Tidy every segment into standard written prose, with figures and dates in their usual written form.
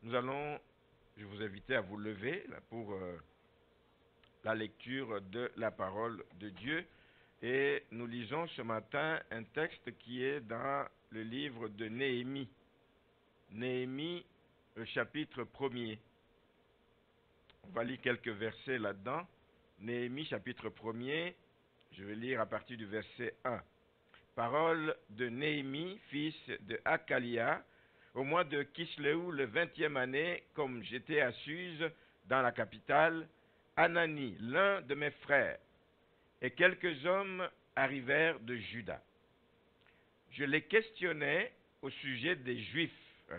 Je vous invite à vous lever là, pour la lecture de la parole de Dieu. Et nous lisons ce matin un texte qui est dans le livre de Néhémie. Néhémie, chapitre 1er. On va lire quelques versets là-dedans. Néhémie, chapitre 1er, je vais lire à partir du verset 1. Parole de Néhémie, fils de Hakalia, au mois de Kisléou, le 20e année, comme j'étais à Suse, dans la capitale, Anani, l'un de mes frères, et quelques hommes arrivèrent de Juda. Je les questionnais au sujet des Juifs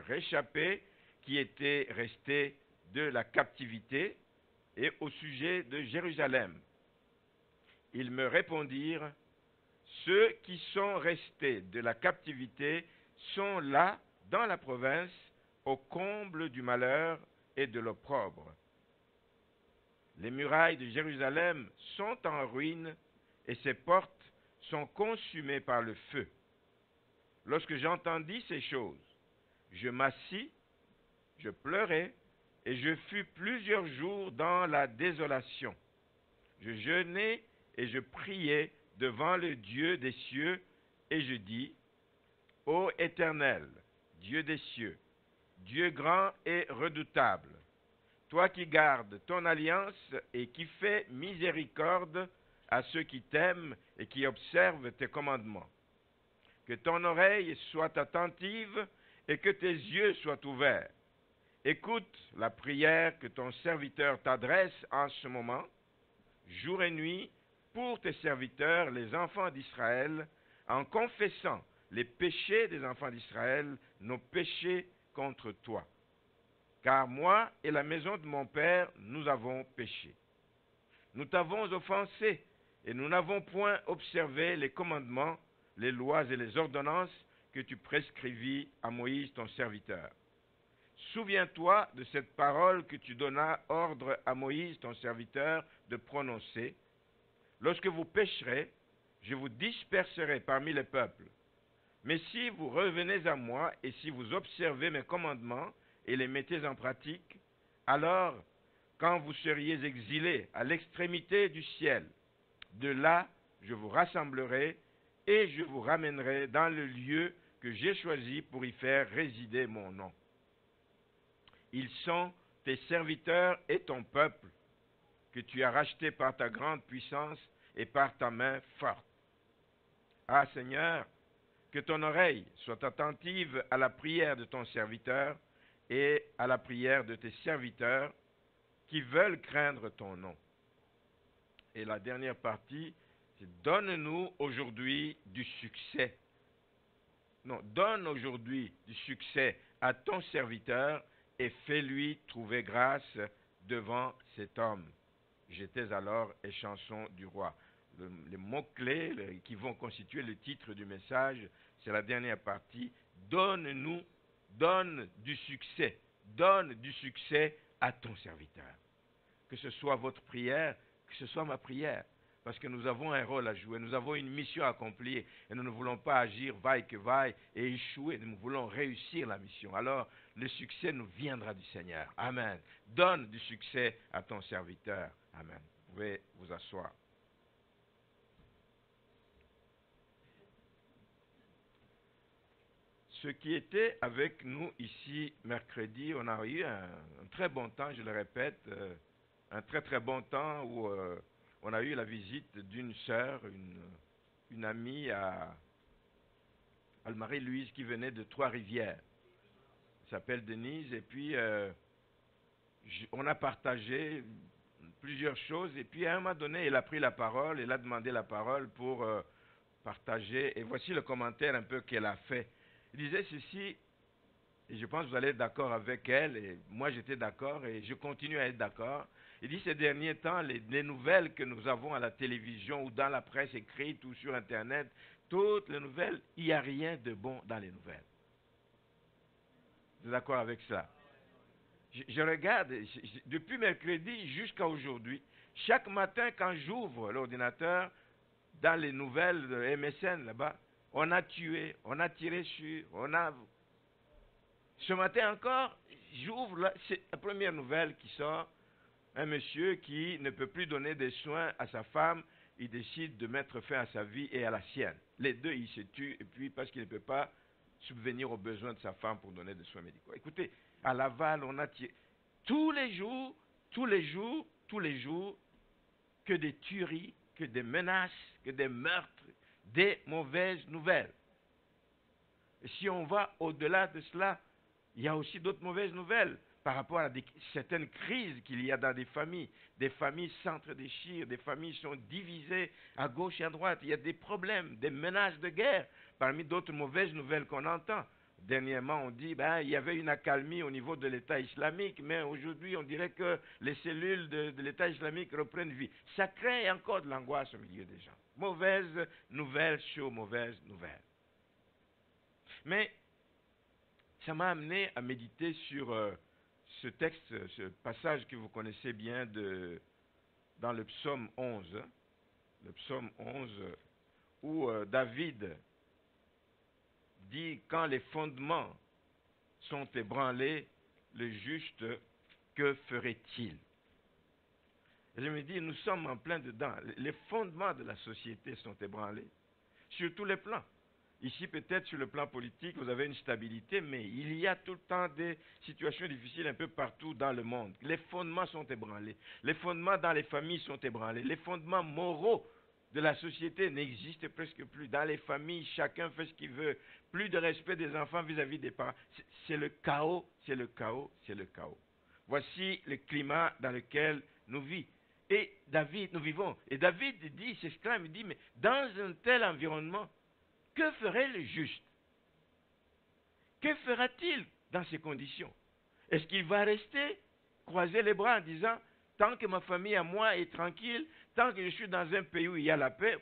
réchappés qui étaient restés de la captivité et au sujet de Jérusalem. Ils me répondirent, ceux qui sont restés de la captivité sont là, dans la province, au comble du malheur et de l'opprobre. Les murailles de Jérusalem sont en ruine et ses portes sont consumées par le feu. Lorsque j'entendis ces choses, je m'assis, je pleurai et je fus plusieurs jours dans la désolation. Je jeûnai et je priai devant le Dieu des cieux et je dis, ô Éternel, Dieu des cieux, Dieu grand et redoutable, toi qui gardes ton alliance et qui fais miséricorde à ceux qui t'aiment et qui observent tes commandements. Que ton oreille soit attentive et que tes yeux soient ouverts. Écoute la prière que ton serviteur t'adresse en ce moment, jour et nuit, pour tes serviteurs, les enfants d'Israël, en confessant les péchés des enfants d'Israël, nos péchés contre toi. Car moi et la maison de mon Père, nous avons péché. Nous t'avons offensé et nous n'avons point observé les commandements, les lois et les ordonnances que tu prescrivis à Moïse ton serviteur. Souviens-toi de cette parole que tu donnas ordre à Moïse ton serviteur de prononcer. Lorsque vous pécherez, je vous disperserai parmi les peuples. Mais si vous revenez à moi et si vous observez mes commandements et les mettez en pratique, alors, quand vous seriez exilés à l'extrémité du ciel, de là, je vous rassemblerai et je vous ramènerai dans le lieu que j'ai choisi pour y faire résider mon nom. Ils sont tes serviteurs et ton peuple, que tu as racheté par ta grande puissance et par ta main forte. Ah Seigneur, que ton oreille soit attentive à la prière de ton serviteur et à la prière de tes serviteurs qui veulent craindre ton nom. Et la dernière partie, c'est donne-nous aujourd'hui du succès. Non, donne aujourd'hui du succès à ton serviteur et fais-lui trouver grâce devant cet homme. J'étais alors échanson du roi. Les mots-clés qui vont constituer le titre du message, c'est la dernière partie. Donne-nous, donne du succès à ton serviteur. Que ce soit votre prière, que ce soit ma prière. Parce que nous avons un rôle à jouer, nous avons une mission à accomplir et nous ne voulons pas agir vaille que vaille et échouer, nous voulons réussir la mission. Alors, le succès nous viendra du Seigneur. Amen. Donne du succès à ton serviteur. Amen. Vous pouvez vous asseoir. Ceux qui étaient avec nous ici mercredi, on a eu un très bon temps, je le répète, un très très bon temps où on a eu la visite d'une sœur, une amie à Marie-Louise qui venait de Trois-Rivières. Elle s'appelle Denise et puis on a partagé plusieurs choses et puis à un moment donné, elle a pris la parole, elle a demandé la parole pour partager et voici le commentaire un peu qu'elle a fait. Elle disait ceci, et je pense que vous allez être d'accord avec elle, et moi j'étais d'accord et je continue à être d'accord. Il dit ces derniers temps, les nouvelles que nous avons à la télévision ou dans la presse écrite ou sur Internet, toutes les nouvelles, il n'y a rien de bon dans les nouvelles. Vous êtes d'accord avec ça? Je regarde, depuis mercredi jusqu'à aujourd'hui, chaque matin quand j'ouvre l'ordinateur, dans les nouvelles de MSN là-bas, on a tué, on a tiré sur, on a... Ce matin encore, j'ouvre là, c'est la première nouvelle qui sort. Un monsieur qui ne peut plus donner des soins à sa femme, il décide de mettre fin à sa vie et à la sienne. Les deux, ils se tuent, et puis parce qu'il ne peut pas subvenir aux besoins de sa femme pour donner des soins médicaux. Écoutez, à Laval, on a tous les jours, que des tueries, que des menaces, que des meurtres, des mauvaises nouvelles. Et si on va au-delà de cela, il y a aussi d'autres mauvaises nouvelles par rapport à certaines crises qu'il y a dans des familles. Des familles s'entre-déchirent, des familles sont divisées à gauche et à droite. Il y a des problèmes, des menaces de guerre, parmi d'autres mauvaises nouvelles qu'on entend. Dernièrement, on dit il y avait une accalmie au niveau de l'État islamique, mais aujourd'hui, on dirait que les cellules de l'État islamique reprennent vie. Ça crée encore de l'angoisse au milieu des gens. Mauvaises nouvelles sur mauvaises nouvelles. Mais ça m'a amené à méditer sur ce texte, ce passage que vous connaissez bien dans le psaume 11. Le psaume 11, où David dit, quand les fondements sont ébranlés, le juste, que ferait-il? Je me dis, nous sommes en plein dedans. Les fondements de la société sont ébranlés, sur tous les plans. Ici, peut-être sur le plan politique, vous avez une stabilité, mais il y a tout le temps des situations difficiles un peu partout dans le monde. Les fondements sont ébranlés. Les fondements dans les familles sont ébranlés. Les fondements moraux de la société n'existent presque plus. Dans les familles, chacun fait ce qu'il veut. Plus de respect des enfants vis-à-vis des parents. C'est le chaos, c'est le chaos, c'est le chaos. Voici le climat dans lequel nous vivons. Et nous vivons. Et David dit, s'exclame, il dit, mais dans un tel environnement, que ferait le juste? Que fera-t-il dans ces conditions? Est-ce qu'il va rester croiser les bras en disant, tant que ma famille à moi est tranquille, tant que je suis dans un pays où il y a la paix,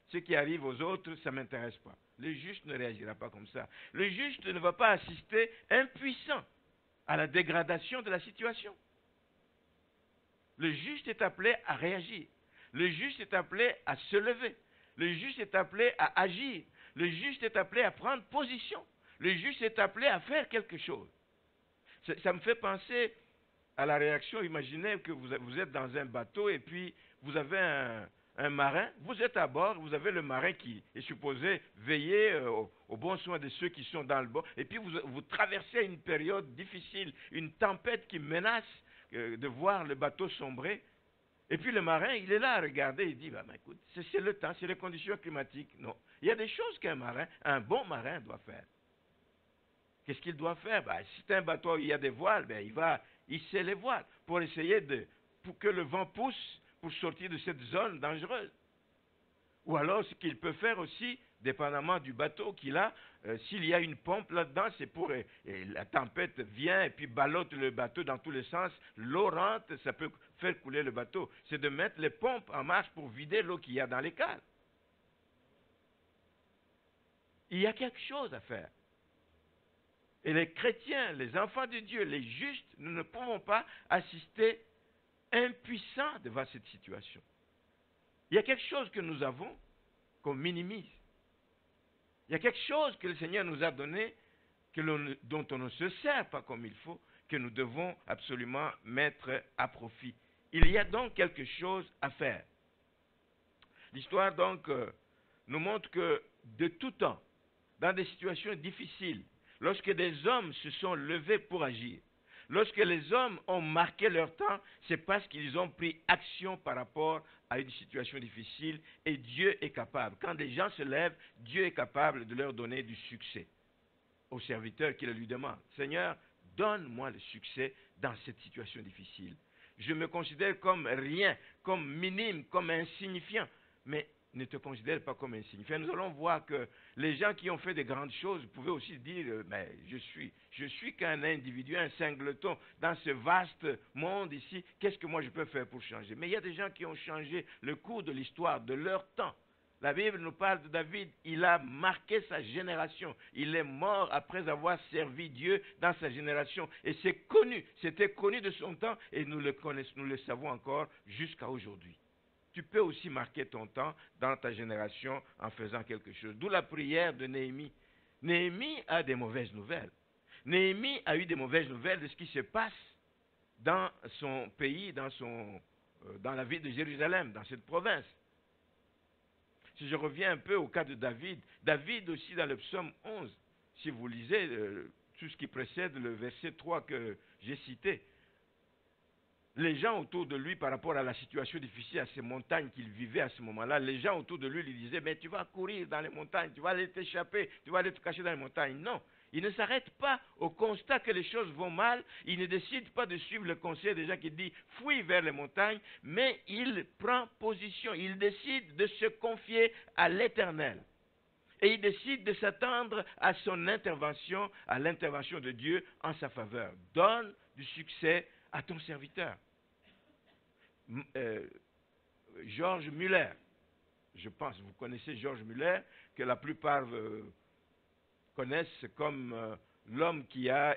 ce qui arrive aux autres, ça ne m'intéresse pas. Le juste ne réagira pas comme ça. Le juste ne va pas assister impuissant à la dégradation de la situation. Le juste est appelé à réagir. Le juste est appelé à se lever. Le juste est appelé à agir. Le juste est appelé à prendre position. Le juste est appelé à faire quelque chose. Ça me fait penser à la réaction. Imaginez que vous êtes dans un bateau et puis vous avez un marin. Vous êtes à bord, vous avez le marin qui est supposé veiller au bon soin de ceux qui sont dans le bord. Et puis vous traversez une période difficile, une tempête qui menace de voir le bateau sombrer. Et puis le marin, il est là à regarder, il dit, écoute, c'est le temps, c'est les conditions climatiques. Non. Il y a des choses qu'un marin, un bon marin doit faire. Qu'est-ce qu'il doit faire? Si c'est un bateau où il y a des voiles, il va hisser les voiles pour essayer pour que le vent pousse pour sortir de cette zone dangereuse. Ou alors ce qu'il peut faire aussi, dépendamment du bateau qu'il a, s'il y a une pompe là-dedans, c'est pour et la tempête vient et puis ballotte le bateau dans tous les sens, l'eau rentre, ça peut faire couler le bateau. C'est de mettre les pompes en marche pour vider l'eau qu'il y a dans les cales. Il y a quelque chose à faire. Et les chrétiens, les enfants de Dieu, les justes, nous ne pouvons pas assister impuissants devant cette situation. Il y a quelque chose que nous avons qu'on minimise. Il y a quelque chose que le Seigneur nous a donné dont on ne se sert pas comme il faut, que nous devons absolument mettre à profit. Il y a donc quelque chose à faire. L'histoire donc nous montre que de tout temps, dans des situations difficiles, lorsque des hommes se sont levés pour agir, lorsque les hommes ont marqué leur temps, c'est parce qu'ils ont pris action par rapport à une situation difficile et Dieu est capable. Quand des gens se lèvent, Dieu est capable de leur donner du succès aux serviteurs qui le lui demandent. Seigneur, donne-moi le succès dans cette situation difficile. Je me considère comme rien, comme minime, comme insignifiant, mais ne te considère pas comme insignifiant. Nous allons voir que les gens qui ont fait de grandes choses pouvaient aussi dire, mais je suis qu'un individu, un singleton dans ce vaste monde ici, qu'est-ce que moi je peux faire pour changer? Mais il y a des gens qui ont changé le cours de l'histoire, de leur temps. La Bible nous parle de David, il a marqué sa génération. Il est mort après avoir servi Dieu dans sa génération. Et c'est connu, c'était connu de son temps et nous le connaissons, nous le savons encore jusqu'à aujourd'hui. Tu peux aussi marquer ton temps dans ta génération en faisant quelque chose. D'où la prière de Néhémie. Néhémie a des mauvaises nouvelles. Néhémie a eu des mauvaises nouvelles de ce qui se passe dans son pays, dans la ville de Jérusalem, dans cette province. Si je reviens un peu au cas de David, David aussi dans le psaume 11, si vous lisez tout ce qui précède le verset 3 que j'ai cité, les gens autour de lui par rapport à la situation difficile, à ces montagnes qu'il vivait à ce moment-là, les gens autour de lui lui disaient, mais tu vas courir dans les montagnes, tu vas aller t'échapper, tu vas aller te cacher dans les montagnes. Non, il ne s'arrête pas au constat que les choses vont mal, il ne décide pas de suivre le conseil des gens qui disent, fuis vers les montagnes, mais il prend position, il décide de se confier à l'Éternel. Et il décide de s'attendre à son intervention, à l'intervention de Dieu en sa faveur. Donne du succès à ton serviteur. George Muller, je pense, vous connaissez George Muller, que la plupart connaissent comme l'homme qui a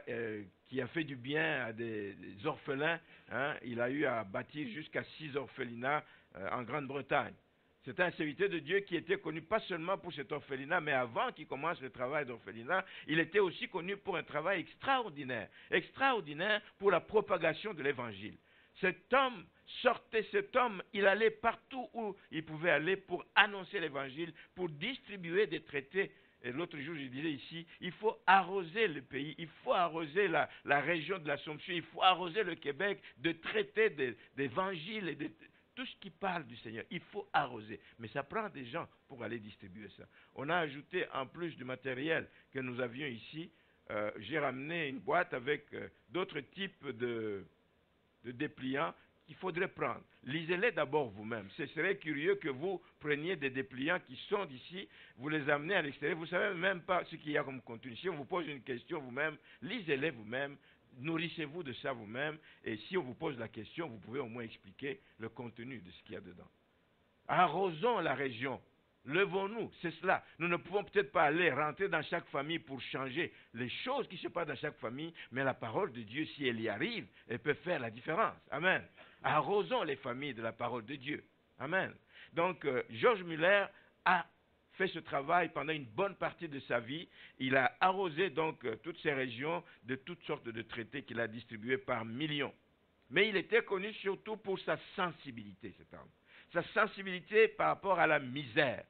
fait du bien à des orphelins. Hein. Il a eu à bâtir jusqu'à 6 orphelinats en Grande-Bretagne. C'est un serviteur de Dieu qui était connu pas seulement pour cet orphelinat, mais avant qu'il commence le travail d'orphelinat, il était aussi connu pour un travail extraordinaire pour la propagation de l'Évangile. Cet homme, il allait partout où il pouvait aller pour annoncer l'Évangile, pour distribuer des traités. Et l'autre jour, je disais ici, il faut arroser le pays, il faut arroser la région de l'Assomption, il faut arroser le Québec de traités d'évangile et de tout ce qui parle du Seigneur. Il faut arroser. Mais ça prend des gens pour aller distribuer ça. On a ajouté, en plus du matériel que nous avions ici, j'ai ramené une boîte avec d'autres types de dépliants qu'il faudrait prendre. Lisez-les d'abord vous-même. Ce serait curieux que vous preniez des dépliants qui sont d'ici, vous les amenez à l'extérieur, vous ne savez même pas ce qu'il y a comme contenu. Si on vous pose une question vous-même, lisez-les vous-même, nourrissez-vous de ça vous-même, et si on vous pose la question, vous pouvez au moins expliquer le contenu de ce qu'il y a dedans. Arrosons la région. Levons-nous, c'est cela. Nous ne pouvons peut-être pas aller rentrer dans chaque famille pour changer les choses qui se passent dans chaque famille, mais la parole de Dieu, si elle y arrive, elle peut faire la différence. Amen. Arrosons les familles de la parole de Dieu. Amen. Donc, George Muller a fait ce travail pendant une bonne partie de sa vie. Il a arrosé donc toutes ces régions de toutes sortes de traités qu'il a distribués par millions. Mais il était connu surtout pour sa sensibilité, cet homme. Sa sensibilité par rapport à la misère.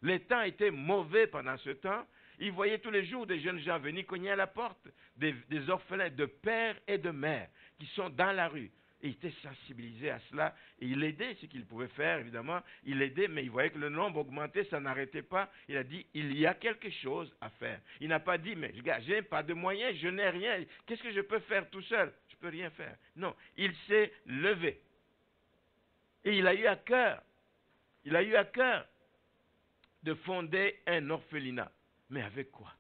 Les temps étaient mauvais pendant ce temps. Il voyait tous les jours des jeunes gens venir cogner à la porte, des orphelins de père et de mère qui sont dans la rue. Et il était sensibilisé à cela et il aidait ce qu'il pouvait faire, évidemment. Il aidait, mais il voyait que le nombre augmentait, ça n'arrêtait pas. Il a dit, il y a quelque chose à faire. Il n'a pas dit, mais je n'ai pas de moyens, je n'ai rien. Qu'est-ce que je peux faire tout seul? Je ne peux rien faire. Non, il s'est levé. Et il a eu à cœur de fonder un orphelinat. Mais avec quoi?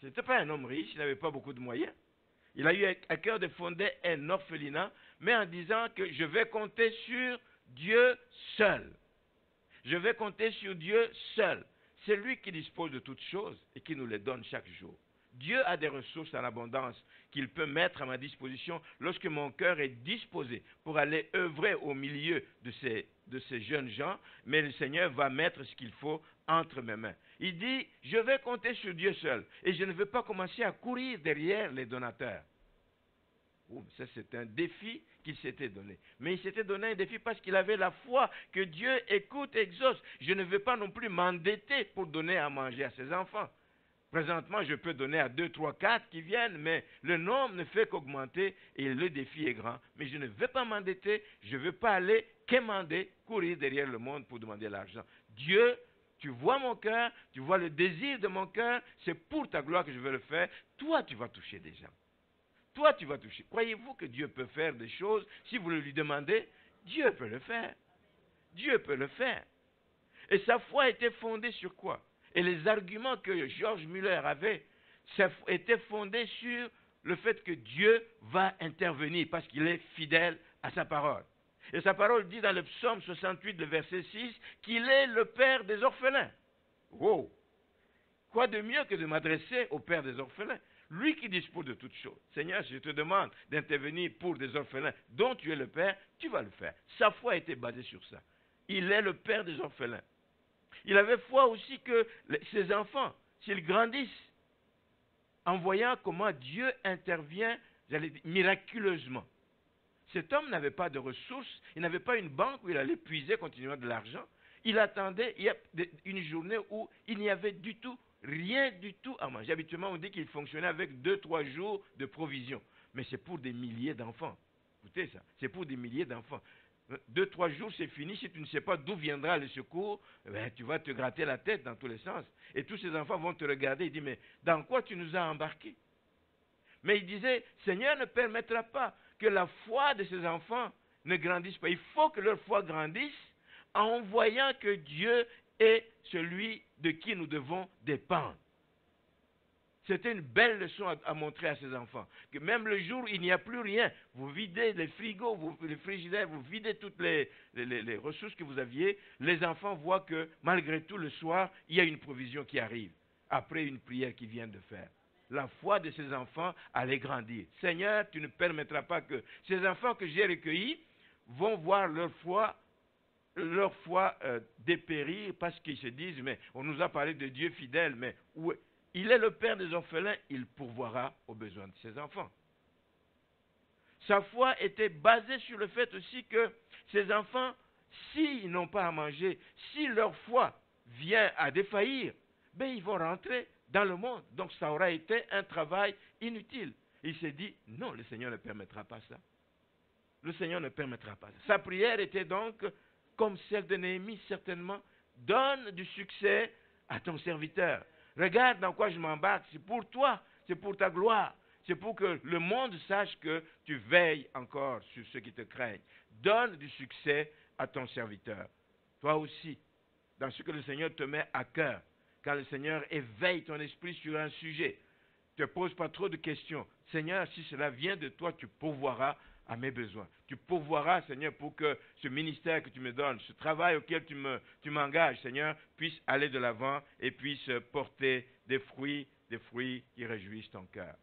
Ce n'était pas un homme riche, il n'avait pas beaucoup de moyens. Il a eu à cœur de fonder un orphelinat, mais en disant que je vais compter sur Dieu seul. Je vais compter sur Dieu seul. C'est lui qui dispose de toutes choses et qui nous les donne chaque jour. Dieu a des ressources en abondance qu'il peut mettre à ma disposition lorsque mon cœur est disposé pour aller œuvrer au milieu de ces jeunes gens, mais le Seigneur va mettre ce qu'il faut entre mes mains. Il dit, je vais compter sur Dieu seul et je ne veux pas commencer à courir derrière les donateurs. Ça, c'est un défi qu'il s'était donné. Mais il s'était donné un défi parce qu'il avait la foi que Dieu écoute et exauce. Je ne veux pas non plus m'endetter pour donner à manger à ses enfants. Présentement, je peux donner à 2, 3, 4 qui viennent, mais le nombre ne fait qu'augmenter et le défi est grand. Mais je ne veux pas m'endetter, je ne veux pas aller quémander, courir derrière le monde pour demander l'argent. Dieu, tu vois mon cœur, tu vois le désir de mon cœur, c'est pour ta gloire que je veux le faire. Toi, tu vas toucher des gens. Toi, tu vas toucher. Croyez-vous que Dieu peut faire des choses si vous le lui demandez? Dieu peut le faire. Dieu peut le faire. Et sa foi était fondée sur quoi? Et les arguments que George Muller avait étaient fondés sur le fait que Dieu va intervenir parce qu'il est fidèle à sa parole. Et sa parole dit dans le psaume 68, le verset 6, qu'il est le père des orphelins. Wow! Quoi de mieux que de m'adresser au père des orphelins? Lui qui dispose de toutes choses. Seigneur, je te demande d'intervenir pour des orphelins dont tu es le père, tu vas le faire. Sa foi était basée sur ça. Il est le père des orphelins. Il avait foi aussi que ses enfants, s'ils grandissent, en voyant comment Dieu intervient, j'allais dire, miraculeusement. Cet homme n'avait pas de ressources, il n'avait pas une banque où il allait puiser continuellement de l'argent. Il attendait une journée où il n'y avait du tout, rien du tout à manger. Habituellement, on dit qu'il fonctionnait avec 2-3 jours de provisions. Mais c'est pour des milliers d'enfants. Écoutez ça, c'est pour des milliers d'enfants. 2-3 jours, c'est fini. Si tu ne sais pas d'où viendra le secours, tu vas te gratter la tête dans tous les sens. Et tous ces enfants vont te regarder et dire, mais dans quoi tu nous as embarqués? Mais il disait, Seigneur ne permettra pas que la foi de ces enfants ne grandisse pas. Il faut que leur foi grandisse en voyant que Dieu est celui de qui nous devons dépendre. C'était une belle leçon à montrer à ces enfants. Que même le jour où il n'y a plus rien, vous videz les frigos, les frigidaires, vous videz toutes les ressources que vous aviez, les enfants voient que malgré tout le soir, il y a une provision qui arrive, après une prière qu'ils viennent de faire. La foi de ces enfants allait grandir. Seigneur, tu ne permettras pas que ces enfants que j'ai recueillis vont voir leur foi dépérir parce qu'ils se disent, mais on nous a parlé de Dieu fidèle, mais où est il est le père des orphelins, il pourvoira aux besoins de ses enfants. Sa foi était basée sur le fait aussi que ses enfants, s'ils n'ont pas à manger, si leur foi vient à défaillir, ben ils vont rentrer dans le monde. Donc ça aura été un travail inutile. Il s'est dit, non, le Seigneur ne permettra pas ça. Le Seigneur ne permettra pas ça. Sa prière était donc, comme celle de Néhémie certainement, donne du succès à ton serviteur. Regarde dans quoi je m'embarque, c'est pour toi, c'est pour ta gloire, c'est pour que le monde sache que tu veilles encore sur ceux qui te craignent. Donne du succès à ton serviteur. Toi aussi, dans ce que le Seigneur te met à cœur, quand le Seigneur éveille ton esprit sur un sujet, ne te pose pas trop de questions. Seigneur, si cela vient de toi, tu pourvoiras à mes besoins. Tu pourvoiras, Seigneur, pour que ce ministère que tu me donnes, ce travail auquel tu m'engages, Seigneur, puisse aller de l'avant et puisse porter des fruits qui réjouissent ton cœur.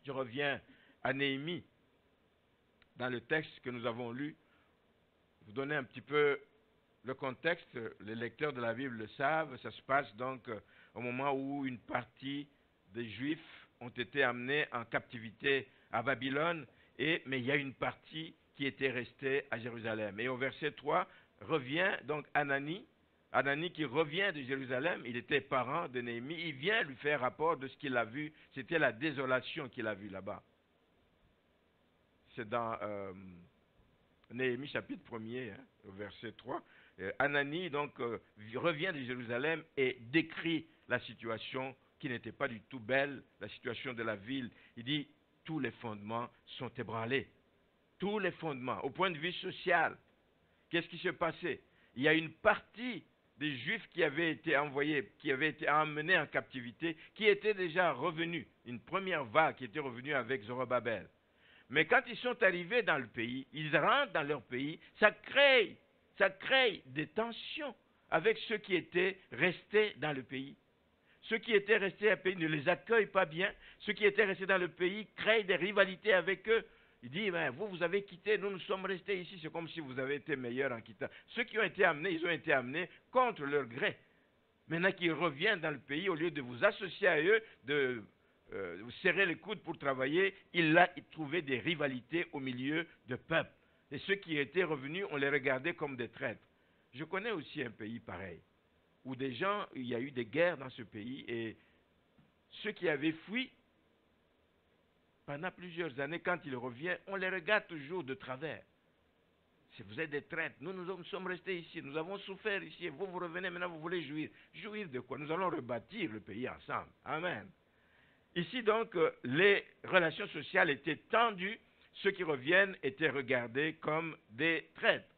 Je reviens à Néhémie, dans le texte que nous avons lu. Vous donner un petit peu le contexte, les lecteurs de la Bible le savent, ça se passe donc au moment où une partie des Juifs ont été amenés en captivité à Babylone, mais il y a une partie qui était restée à Jérusalem. Et au verset 3, revient donc Hanani qui revient de Jérusalem, il était parent de Néhémie, il vient lui faire rapport de ce qu'il a vu, c'était la désolation qu'il a vue là-bas. C'est dans Néhémie chapitre 1er, au verset 3. Hanani donc revient de Jérusalem et décrit la situation qui n'était pas du tout belle, la situation de la ville. Il dit, tous les fondements sont ébranlés. Tous les fondements, au point de vue social. Qu'est-ce qui s'est passé? Il y a une partie des Juifs qui avaient été envoyés, qui avaient été emmenés en captivité, qui étaient déjà revenus. Une première vague qui était revenue avec Zorobabel. Mais quand ils sont arrivés dans le pays, ils rentrent dans leur pays, ça crée des tensions avec ceux qui étaient restés dans le pays. Ceux qui étaient restés dans le pays ne les accueillent pas bien. Ceux qui étaient restés dans le pays créent des rivalités avec eux. Il dit, ben, vous avez quitté, nous sommes restés ici. C'est comme si vous avez été meilleurs en quittant. Ceux qui ont été amenés, ils ont été amenés contre leur gré. Maintenant qu'ils reviennent dans le pays, au lieu de vous associer à eux, de vous serrer les coudes pour travailler, il a trouvé des rivalités au milieu de peuples. Et ceux qui étaient revenus, on les regardait comme des traîtres. Je connais aussi un pays pareil, où il y a eu des guerres dans ce pays, et ceux qui avaient fui, pendant plusieurs années, quand ils reviennent, on les regarde toujours de travers. Si vous êtes des traîtres, nous sommes restés ici, nous avons souffert ici, et vous revenez, maintenant vous voulez jouir. Jouir de quoi? Nous allons rebâtir le pays ensemble. Amen. Ici donc, les relations sociales étaient tendues, ceux qui reviennent étaient regardés comme des traîtres.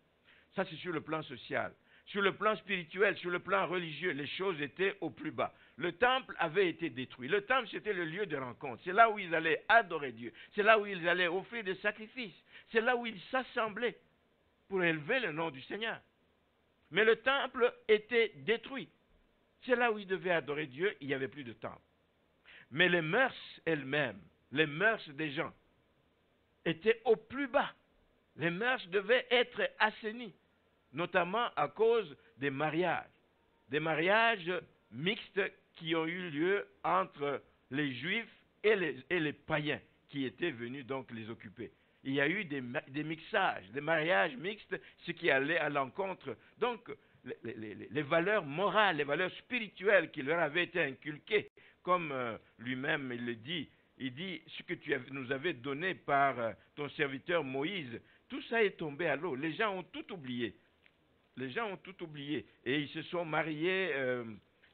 Ça c'est sur le plan social. Sur le plan spirituel, sur le plan religieux, les choses étaient au plus bas. Le temple avait été détruit. Le temple, c'était le lieu de rencontre. C'est là où ils allaient adorer Dieu. C'est là où ils allaient offrir des sacrifices. C'est là où ils s'assemblaient pour élever le nom du Seigneur. Mais le temple était détruit. C'est là où ils devaient adorer Dieu, il n'y avait plus de temple. Mais les mœurs elles-mêmes, les mœurs des gens, étaient au plus bas. Les mœurs devaient être assainies, notamment à cause des mariages mixtes qui ont eu lieu entre les Juifs et les païens qui étaient venus donc les occuper. Il y a eu des mixages, des mariages mixtes, ce qui allait à l'encontre. Donc, les valeurs morales, les valeurs spirituelles qui leur avaient été inculquées, comme lui-même il le dit, il dit, ce que nous avais donné par ton serviteur Moïse, tout ça est tombé à l'eau. Les gens ont tout oublié. Les gens ont tout oublié. Et ils se sont mariés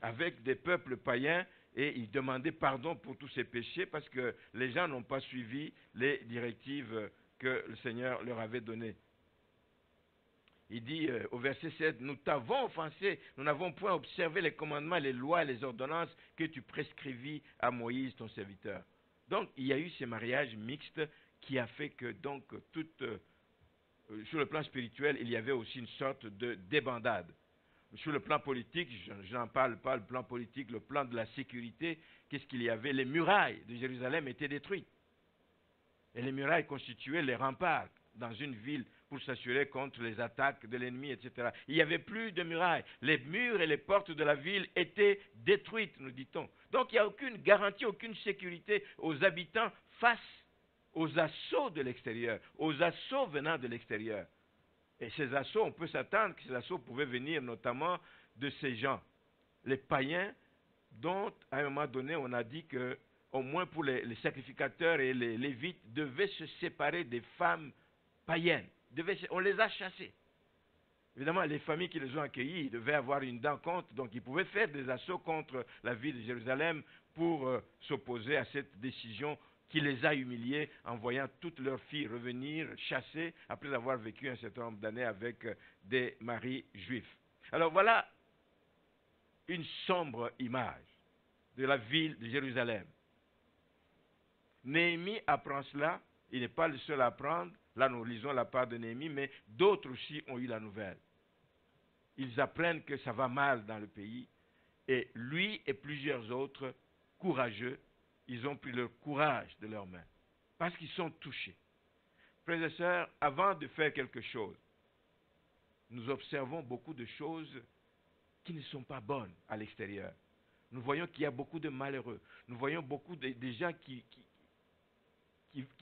avec des peuples païens et ils demandaient pardon pour tous ces péchés parce que les gens n'ont pas suivi les directives que le Seigneur leur avait données. Il dit au verset 7, « Nous t'avons offensé, nous n'avons point observé les commandements, les lois et les ordonnances que tu prescrivis à Moïse, ton serviteur. » Donc, il y a eu ces mariages mixtes qui a fait que, donc, sur le plan spirituel, il y avait aussi une sorte de débandade. Sur le plan politique, je n'en parle pas, le plan politique, le plan de la sécurité, qu'est-ce qu'il y avait? Les murailles de Jérusalem étaient détruites. Et les murailles constituaient les remparts dans une ville pour s'assurer contre les attaques de l'ennemi, etc. Il n'y avait plus de murailles. Les murs et les portes de la ville étaient détruites, nous dit-on. Donc il n'y a aucune garantie, aucune sécurité aux habitants face aux assauts de l'extérieur, aux assauts venant de l'extérieur. Et ces assauts, on peut s'attendre que ces assauts pouvaient venir notamment de ces gens, les païens, dont à un moment donné on a dit que, au moins pour les sacrificateurs et les lévites, devaient se séparer des femmes païennes. On les a chassés. Évidemment, les familles qui les ont accueillis devaient avoir une dent contre, donc ils pouvaient faire des assauts contre la ville de Jérusalem pour s'opposer à cette décision qui les a humiliés en voyant toutes leurs filles revenir chassées après avoir vécu un certain nombre d'années avec des maris juifs. Alors voilà une sombre image de la ville de Jérusalem. Néhémie apprend cela, il n'est pas le seul à apprendre, là nous lisons la part de Néhémie, mais d'autres aussi ont eu la nouvelle. Ils apprennent que ça va mal dans le pays, et lui et plusieurs autres courageux, ils ont pris le courage de leurs mains, parce qu'ils sont touchés. Frères et sœurs, avant de faire quelque chose, nous observons beaucoup de choses qui ne sont pas bonnes à l'extérieur. Nous voyons qu'il y a beaucoup de malheureux. Nous voyons beaucoup de gens qui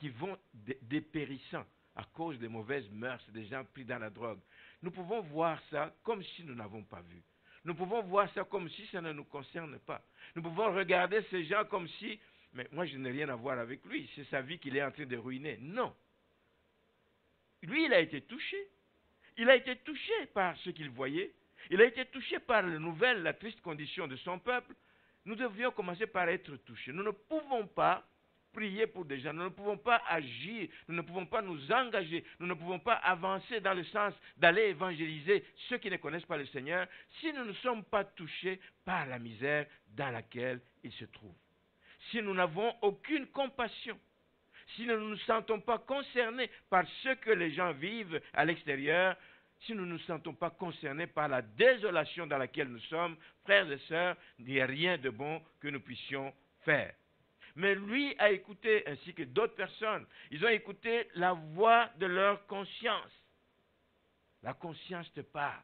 vont dépérissant à cause des mauvaises mœurs, des gens pris dans la drogue. Nous pouvons voir ça comme si nous n'avons pas vu. Nous pouvons voir ça comme si ça ne nous concerne pas. Nous pouvons regarder ces gens comme si, mais moi je n'ai rien à voir avec lui, c'est sa vie qu'il est en train de ruiner. Non. Lui, il a été touché. Il a été touché par ce qu'il voyait. Il a été touché par la nouvelle, la triste condition de son peuple. Nous devrions commencer par être touchés. Nous ne pouvons pas prier pour des gens, nous ne pouvons pas agir, nous ne pouvons pas nous engager, nous ne pouvons pas avancer dans le sens d'aller évangéliser ceux qui ne connaissent pas le Seigneur si nous ne sommes pas touchés par la misère dans laquelle ils se trouvent. Si nous n'avons aucune compassion, si nous ne nous sentons pas concernés par ce que les gens vivent à l'extérieur, si nous ne nous sentons pas concernés par la désolation dans laquelle nous sommes, frères et sœurs, il n'y a rien de bon que nous puissions faire. Mais lui a écouté, ainsi que d'autres personnes, ils ont écouté la voix de leur conscience. La conscience te parle.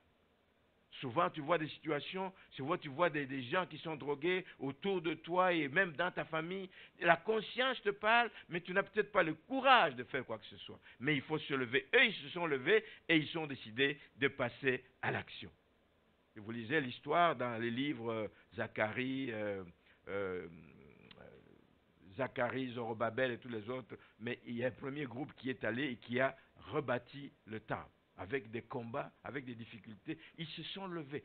Souvent, tu vois des situations, souvent tu vois des gens qui sont drogués autour de toi et même dans ta famille. La conscience te parle, mais tu n'as peut-être pas le courage de faire quoi que ce soit. Mais il faut se lever. Eux, ils se sont levés et ils ont décidé de passer à l'action. Et vous lisez l'histoire dans les livres Zacharie, Zorobabel et tous les autres, mais il y a un premier groupe qui est allé et qui a rebâti le temple, avec des combats, avec des difficultés. Ils se sont levés.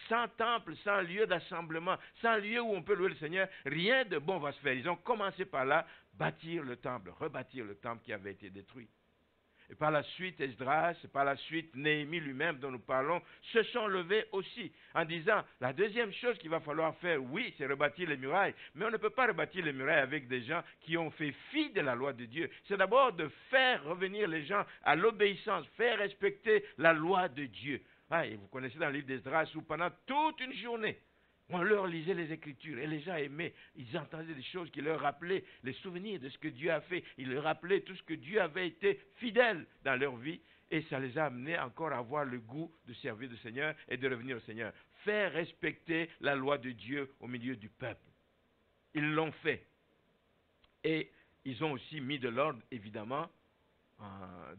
Sans temple, sans lieu d'assemblement, sans lieu où on peut louer le Seigneur, rien de bon va se faire. Ils ont commencé par là, bâtir le temple, rebâtir le temple qui avait été détruit. Et par la suite, Esdras, et par la suite, Néhémie lui-même dont nous parlons, se sont levés aussi en disant, la deuxième chose qu'il va falloir faire, oui, c'est rebâtir les murailles, mais on ne peut pas rebâtir les murailles avec des gens qui ont fait fi de la loi de Dieu. C'est d'abord de faire revenir les gens à l'obéissance, faire respecter la loi de Dieu. Ah, et vous connaissez dans le livre d'Esdras où pendant toute une journée, on leur lisait les Écritures et les gens aimaient. Ils entendaient des choses qui leur rappelaient les souvenirs de ce que Dieu a fait. Ils leur rappelaient tout ce que Dieu avait été fidèle dans leur vie. Et ça les a amenés encore à avoir le goût de servir le Seigneur et de revenir au Seigneur. Faire respecter la loi de Dieu au milieu du peuple. ils l'ont fait. Et ils ont aussi mis de l'ordre, évidemment,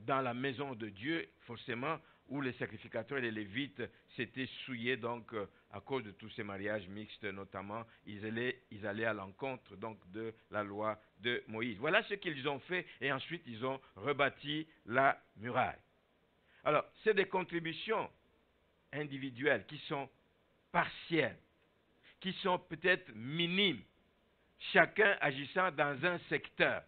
dans la maison de Dieu, forcément, où les sacrificateurs et les lévites s'étaient souillés, donc, à cause de tous ces mariages mixtes, notamment, ils allaient à l'encontre, donc, de la loi de Moïse. Voilà ce qu'ils ont fait, et ensuite, ils ont rebâti la muraille. Alors, c'est des contributions individuelles qui sont partielles, qui sont peut-être minimes, chacun agissant dans un secteur.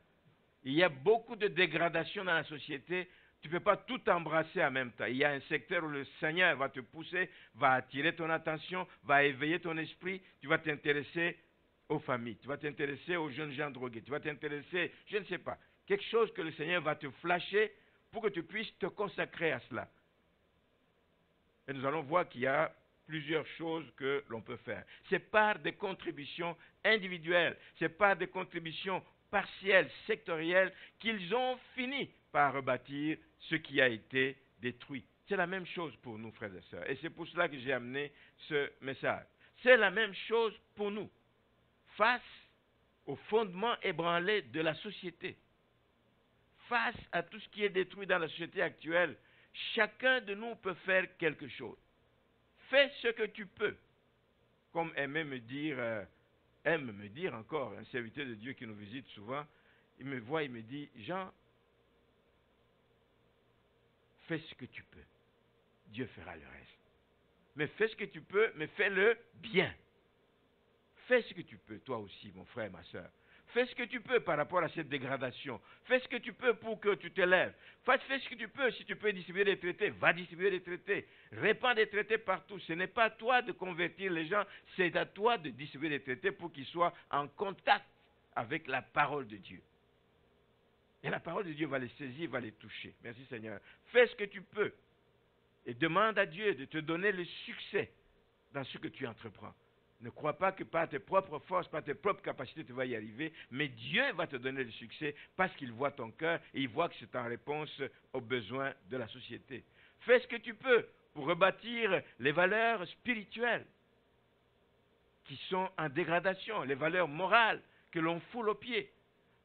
Il y a beaucoup de dégradation dans la société. Tu ne peux pas tout embrasser en même temps. Il y a un secteur où le Seigneur va te pousser, va attirer ton attention, va éveiller ton esprit. Tu vas t'intéresser aux familles, tu vas t'intéresser aux jeunes gens drogués, tu vas t'intéresser, je ne sais pas, quelque chose que le Seigneur va te flasher pour que tu puisses te consacrer à cela. Et nous allons voir qu'il y a plusieurs choses que l'on peut faire. C'est par des contributions individuelles, c'est par des contributions partielles, sectorielles, qu'ils ont fini par rebâtir ce qui a été détruit. C'est la même chose pour nous, frères et sœurs. Et c'est pour cela que j'ai amené ce message. C'est la même chose pour nous. Face au fondement ébranlé de la société, face à tout ce qui est détruit dans la société actuelle, chacun de nous peut faire quelque chose. Fais ce que tu peux. Comme aime me dire encore, un serviteur de Dieu qui nous visite souvent, il me voit, il me dit, Jean, fais ce que tu peux. Dieu fera le reste. Mais fais ce que tu peux, mais fais-le bien. Fais ce que tu peux, toi aussi, mon frère, ma soeur. Fais ce que tu peux par rapport à cette dégradation. Fais ce que tu peux pour que tu te lèves. Fais ce que tu peux. Si tu peux distribuer des traités, va distribuer des traités. Répands des traités partout. Ce n'est pas à toi de convertir les gens, c'est à toi de distribuer des traités pour qu'ils soient en contact avec la parole de Dieu. Et la parole de Dieu va les saisir, va les toucher. Merci Seigneur. Fais ce que tu peux. Et demande à Dieu de te donner le succès dans ce que tu entreprends. Ne crois pas que par tes propres forces, par tes propres capacités, tu vas y arriver, mais Dieu va te donner le succès parce qu'il voit ton cœur et il voit que c'est en réponse aux besoins de la société. Fais ce que tu peux pour rebâtir les valeurs spirituelles qui sont en dégradation, les valeurs morales que l'on foule aux pieds.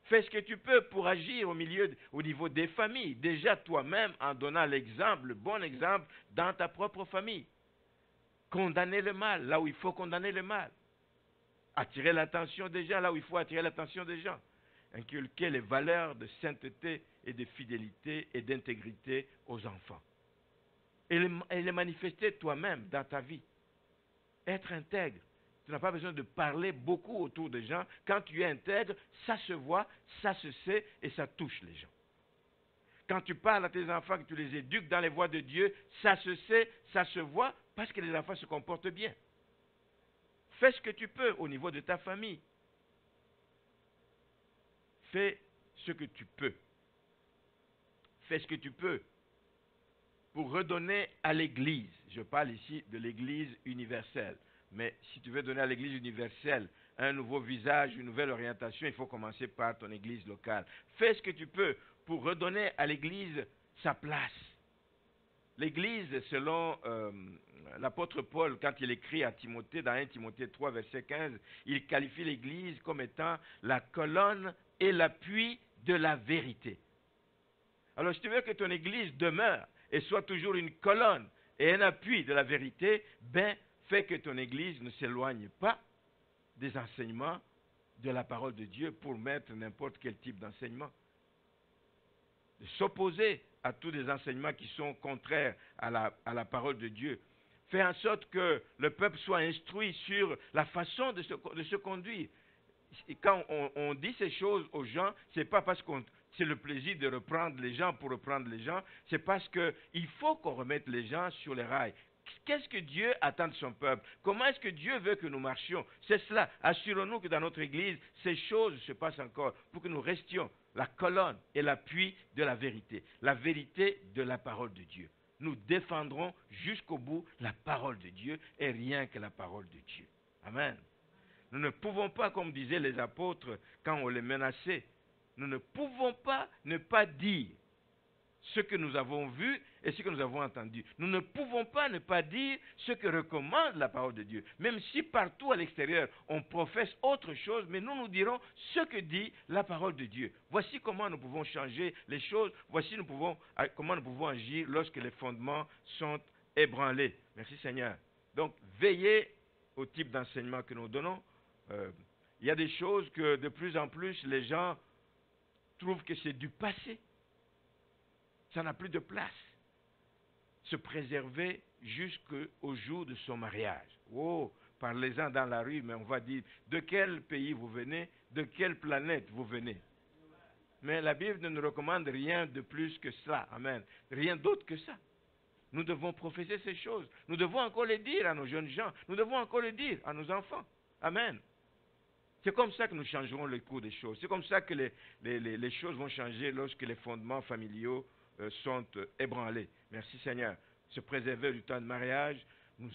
Fais ce que tu peux pour agir au niveau des familles, déjà toi-même en donnant l'exemple, le bon exemple dans ta propre famille. Condamner le mal là où il faut condamner le mal. Attirer l'attention des gens là où il faut attirer l'attention des gens. Inculquer les valeurs de sainteté et de fidélité et d'intégrité aux enfants. Et les manifester toi-même dans ta vie. Être intègre. Tu n'as pas besoin de parler beaucoup autour des gens. Quand tu es intègre, ça se voit, ça se sait et ça touche les gens. Quand tu parles à tes enfants, que tu les éduques dans les voies de Dieu, ça se sait, ça se voit, parce que les enfants se comportent bien. Fais ce que tu peux au niveau de ta famille. Fais ce que tu peux. Fais ce que tu peux pour redonner à l'Église. Je parle ici de l'Église universelle. Mais si tu veux donner à l'Église universelle un nouveau visage, une nouvelle orientation, il faut commencer par ton Église locale. Fais ce que tu peux pour redonner à l'Église sa place. L'Église, selon l'apôtre Paul, quand il écrit à Timothée, dans 1 Timothée 3, verset 15, il qualifie l'Église comme étant la colonne et l'appui de la vérité. Alors, si tu veux que ton Église demeure et soit toujours une colonne et un appui de la vérité, ben, fais que ton Église ne s'éloigne pas des enseignements de la parole de Dieu pour mettre n'importe quel type d'enseignement. De s'opposer à tous les enseignements qui sont contraires à la parole de Dieu. Fais en sorte que le peuple soit instruit sur la façon de se conduire. Et quand on dit ces choses aux gens, ce n'est pas parce que c'est le plaisir de reprendre les gens pour reprendre les gens, c'est parce qu'il faut qu'on remette les gens sur les rails. Qu'est-ce que Dieu attend de son peuple? Comment est-ce que Dieu veut que nous marchions? C'est cela. Assurons-nous que dans notre Église, ces choses se passent encore pour que nous restions la colonne et l'appui de la vérité de la parole de Dieu. Nous défendrons jusqu'au bout la parole de Dieu et rien que la parole de Dieu. Amen. Nous ne pouvons pas, comme disaient les apôtres quand on les menaçait, nous ne pouvons pas ne pas dire ce que nous avons vu et ce que nous avons entendu. Nous ne pouvons pas ne pas dire ce que recommande la parole de Dieu. Même si partout à l'extérieur, on professe autre chose, mais nous dirons ce que dit la parole de Dieu. Voici comment nous pouvons changer les choses. Voici comment nous pouvons agir lorsque les fondements sont ébranlés. Merci Seigneur. Donc, veillez au type d'enseignement que nous donnons. Il y a des choses que de plus en plus les gens trouvent que c'est du passé. Ça n'a plus de place. Se préserver jusqu'au jour de son mariage. Oh, parlez-en dans la rue, mais on va dire, de quel pays vous venez, de quelle planète vous venez. Mais la Bible ne nous recommande rien de plus que cela. Amen. Rien d'autre que ça. Nous devons professer ces choses. Nous devons encore les dire à nos jeunes gens. Nous devons encore les dire à nos enfants. Amen. C'est comme ça que nous changerons le cours des choses. C'est comme ça que les choses vont changer lorsque les fondements familiaux sont ébranlés. Merci Seigneur. Se préserver du temps de mariage.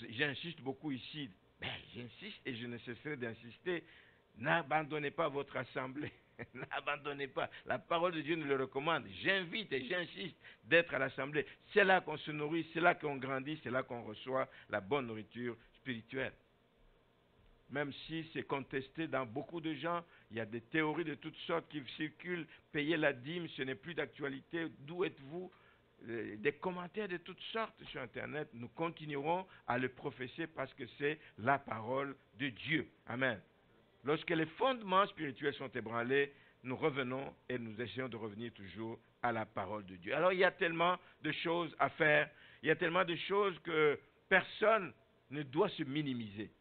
J'insiste beaucoup ici. J'insiste et je ne cesserai d'insister. N'abandonnez pas votre assemblée. N'abandonnez pas. La parole de Dieu nous le recommande. J'invite et j'insiste d'être à l'assemblée. C'est là qu'on se nourrit, c'est là qu'on grandit, c'est là qu'on reçoit la bonne nourriture spirituelle. Même si c'est contesté dans beaucoup de gens, il y a des théories de toutes sortes qui circulent. Payer la dîme, ce n'est plus d'actualité. D'où êtes-vous? Des commentaires de toutes sortes sur Internet. Nous continuerons à le professer parce que c'est la parole de Dieu. Amen. Lorsque les fondements spirituels sont ébranlés, nous revenons et nous essayons de revenir toujours à la parole de Dieu. Alors il y a tellement de choses à faire. Il y a tellement de choses que personne ne doit se minimiser.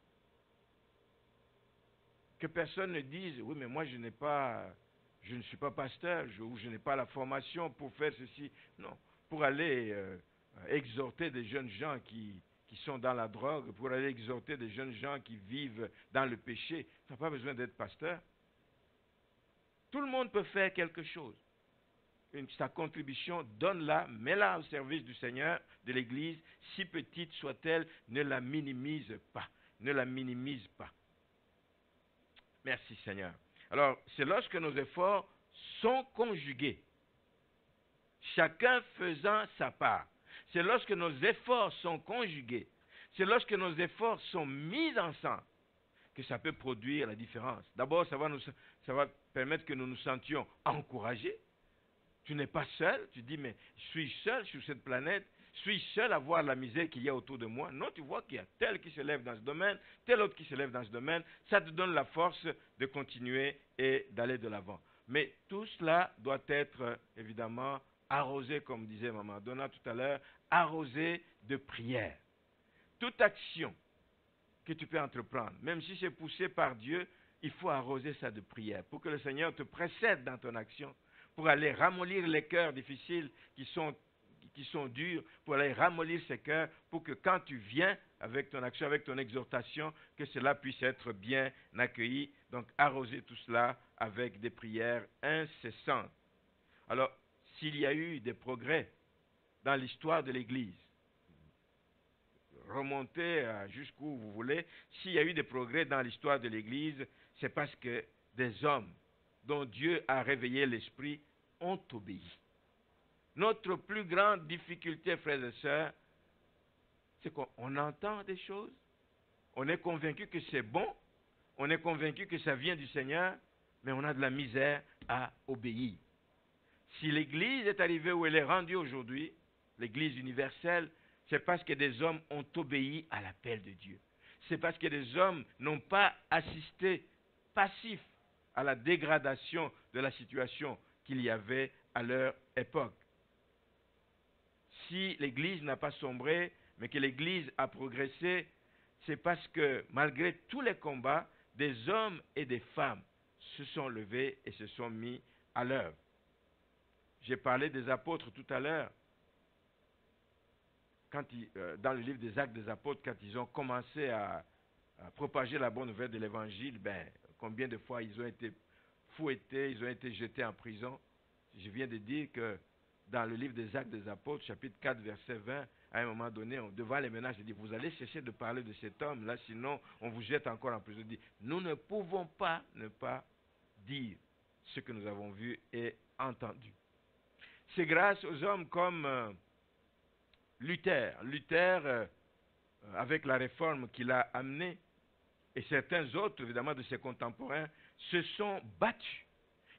Que personne ne dise, oui, mais moi je ne suis pas pasteur, ou je n'ai pas la formation pour faire ceci. Non, pour aller exhorter des jeunes gens qui sont dans la drogue, pour aller exhorter des jeunes gens qui vivent dans le péché, tu n'as pas besoin d'être pasteur. Tout le monde peut faire quelque chose. Sa contribution, donne-la, mets-la au service du Seigneur, de l'Église, si petite soit-elle, ne la minimise pas. Ne la minimise pas. Merci Seigneur. Alors, c'est lorsque nos efforts sont conjugués, chacun faisant sa part. C'est lorsque nos efforts sont conjugués, c'est lorsque nos efforts sont mis ensemble que ça peut produire la différence. D'abord, ça va permettre que nous nous sentions encouragés. Tu n'es pas seul, tu dis, mais je suis seul sur cette planète, suis-je seul à voir la misère qu'il y a autour de moi? Non, tu vois qu'il y a tel qui se lève dans ce domaine, tel autre qui se lève dans ce domaine. Ça te donne la force de continuer et d'aller de l'avant. Mais tout cela doit être évidemment arrosé, comme disait Maman Donna tout à l'heure, arrosé de prière. Toute action que tu peux entreprendre, même si c'est poussé par Dieu, il faut arroser ça de prière pour que le Seigneur te précède dans ton action, pour aller ramollir les cœurs difficiles qui sont durs, pour aller ramollir ces cœurs, pour que quand tu viens avec ton action, avec ton exhortation, que cela puisse être bien accueilli. Donc, arroser tout cela avec des prières incessantes. Alors, s'il y a eu des progrès dans l'histoire de l'Église, remontez jusqu'où vous voulez, s'il y a eu des progrès dans l'histoire de l'Église, c'est parce que des hommes dont Dieu a réveillé l'esprit ont obéi. Notre plus grande difficulté, frères et sœurs, c'est qu'on entend des choses, on est convaincu que c'est bon, on est convaincu que ça vient du Seigneur, mais on a de la misère à obéir. Si l'Église est arrivée où elle est rendue aujourd'hui, l'Église universelle, c'est parce que des hommes ont obéi à l'appel de Dieu. C'est parce que des hommes n'ont pas assisté passifs à la dégradation de la situation qu'il y avait à leur époque. Si l'Église n'a pas sombré, mais que l'Église a progressé, c'est parce que malgré tous les combats, des hommes et des femmes se sont levés et se sont mis à l'œuvre. J'ai parlé des apôtres tout à l'heure. Dans le livre des Actes des Apôtres, quand ils ont commencé à propager la bonne nouvelle de l'Évangile, combien de fois ils ont été fouettés, ils ont été jetés en prison. Je viens de dire que dans le livre des Actes des Apôtres, chapitre 4, verset 20, à un moment donné, devant les menaces, il dit, vous allez cesser de parler de cet homme-là, sinon on vous jette encore en prison. Il dit, nous ne pouvons pas ne pas dire ce que nous avons vu et entendu. c'est grâce aux hommes comme Luther. Luther, avec la réforme qu'il a amenée, et certains autres, évidemment, de ses contemporains, se sont battus.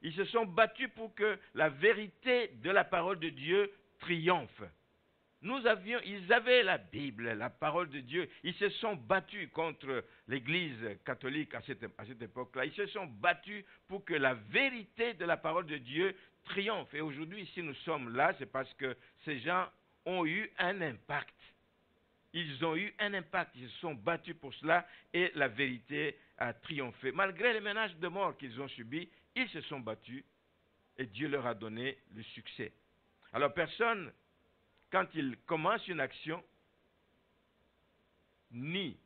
Ils se sont battus pour que la vérité de la parole de Dieu triomphe. Ils avaient la Bible, la parole de Dieu. Ils se sont battus contre l'Église catholique à cette époque-là. Ils se sont battus pour que la vérité de la parole de Dieu triomphe. Et aujourd'hui, si nous sommes là, c'est parce que ces gens ont eu un impact. Ils ont eu un impact. Ils se sont battus pour cela et la vérité a triomphé. Malgré les menaces de mort qu'ils ont subies, ils se sont battus et Dieu leur a donné le succès. Alors personne, quand il commence une action, ni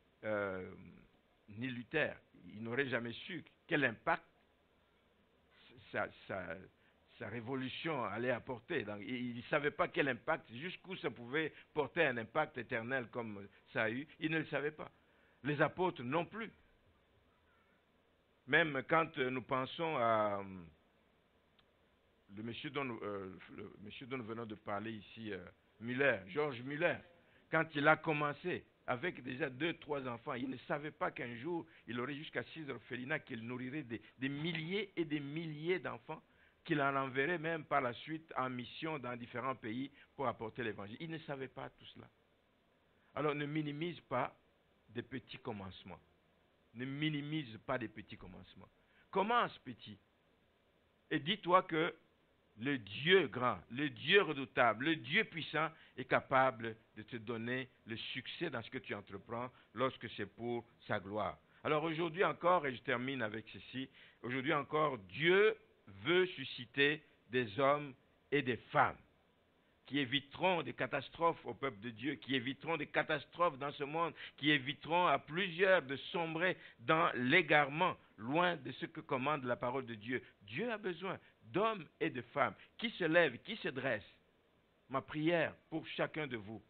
Luther, il n'aurait jamais su quel impact sa révolution allait apporter. Donc, il ne savait pas quel impact, jusqu'où ça pouvait porter un impact éternel comme ça a eu. Il ne le savait pas. Les apôtres non plus. Même quand nous pensons à le monsieur dont nous venons de parler ici, George Muller, quand il a commencé avec déjà 2-3 enfants, il ne savait pas qu'un jour, il aurait jusqu'à 6 orphelinats, qu'il nourrirait des milliers et des milliers d'enfants, qu'il en enverrait même par la suite en mission dans différents pays pour apporter l'évangile. Il ne savait pas tout cela. Alors ne minimise pas des petits commencements. Ne minimise pas des petits commencements. Commence petit. Et dis-toi que le Dieu grand, le Dieu redoutable, le Dieu puissant est capable de te donner le succès dans ce que tu entreprends lorsque c'est pour sa gloire. Alors aujourd'hui encore, et je termine avec ceci, aujourd'hui encore, Dieu veut susciter des hommes et des femmes qui éviteront des catastrophes au peuple de Dieu, qui éviteront des catastrophes dans ce monde, qui éviteront à plusieurs de sombrer dans l'égarement, loin de ce que commande la parole de Dieu. Dieu a besoin d'hommes et de femmes qui se lèvent, qui se dressent. Ma prière pour chacun de vous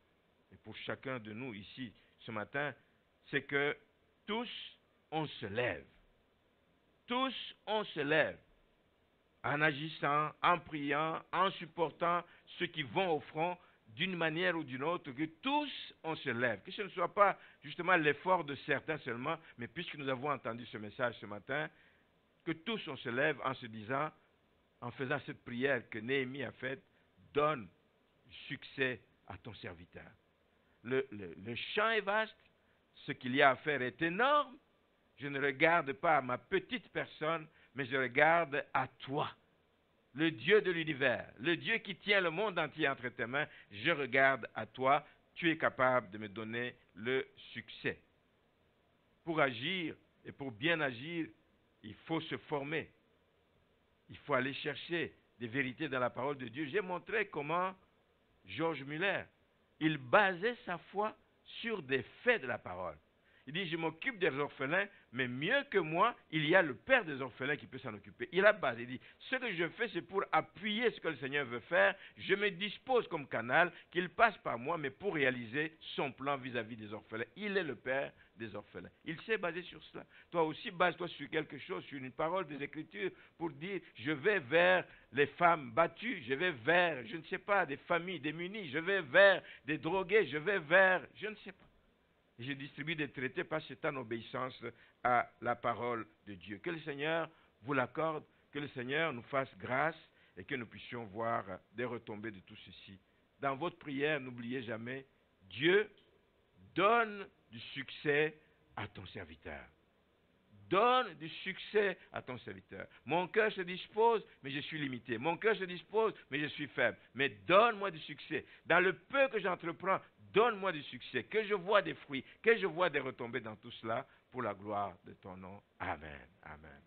et pour chacun de nous ici ce matin, c'est que tous on se lève. Tous on se lève. En agissant, en priant, en supportant ceux qui vont au front d'une manière ou d'une autre, que tous on se lève. Que ce ne soit pas justement l'effort de certains seulement, mais puisque nous avons entendu ce message ce matin, que tous on se lève en se disant, en faisant cette prière que Néhémie a faite, donne succès à ton serviteur. Le champ est vaste, ce qu'il y a à faire est énorme. Je ne regarde pas à ma petite personne, mais je regarde à toi, le Dieu de l'univers, le Dieu qui tient le monde entier entre tes mains. Je regarde à toi, tu es capable de me donner le succès. Pour agir et pour bien agir, il faut se former. Il faut aller chercher des vérités dans la parole de Dieu. J'ai montré comment George Muller, il basait sa foi sur des faits de la parole. Il dit, je m'occupe des orphelins, mais mieux que moi, il y a le père des orphelins qui peut s'en occuper. Il a basé, il dit, ce que je fais, c'est pour appuyer ce que le Seigneur veut faire. Je me dispose comme canal, qu'il passe par moi, mais pour réaliser son plan vis-à-vis des orphelins. Il est le père des orphelins. Il s'est basé sur cela. Toi aussi, base-toi sur quelque chose, sur une parole des Écritures, pour dire, je vais vers les femmes battues, je vais vers, je ne sais pas, des familles démunies, je vais vers des drogués, je vais vers, je ne sais pas. Je distribue des traités parce que c'est en obéissance à la parole de Dieu. Que le Seigneur vous l'accorde, que le Seigneur nous fasse grâce et que nous puissions voir des retombées de tout ceci. Dans votre prière, n'oubliez jamais, Dieu donne du succès à ton serviteur. Donne du succès à ton serviteur. Mon cœur se dispose, mais je suis limité. Mon cœur se dispose, mais je suis faible. Mais donne-moi du succès. Dans le peu que j'entreprends, donne-moi du succès. Que je vois des fruits, que je vois des retombées dans tout cela, pour la gloire de ton nom. Amen. Amen.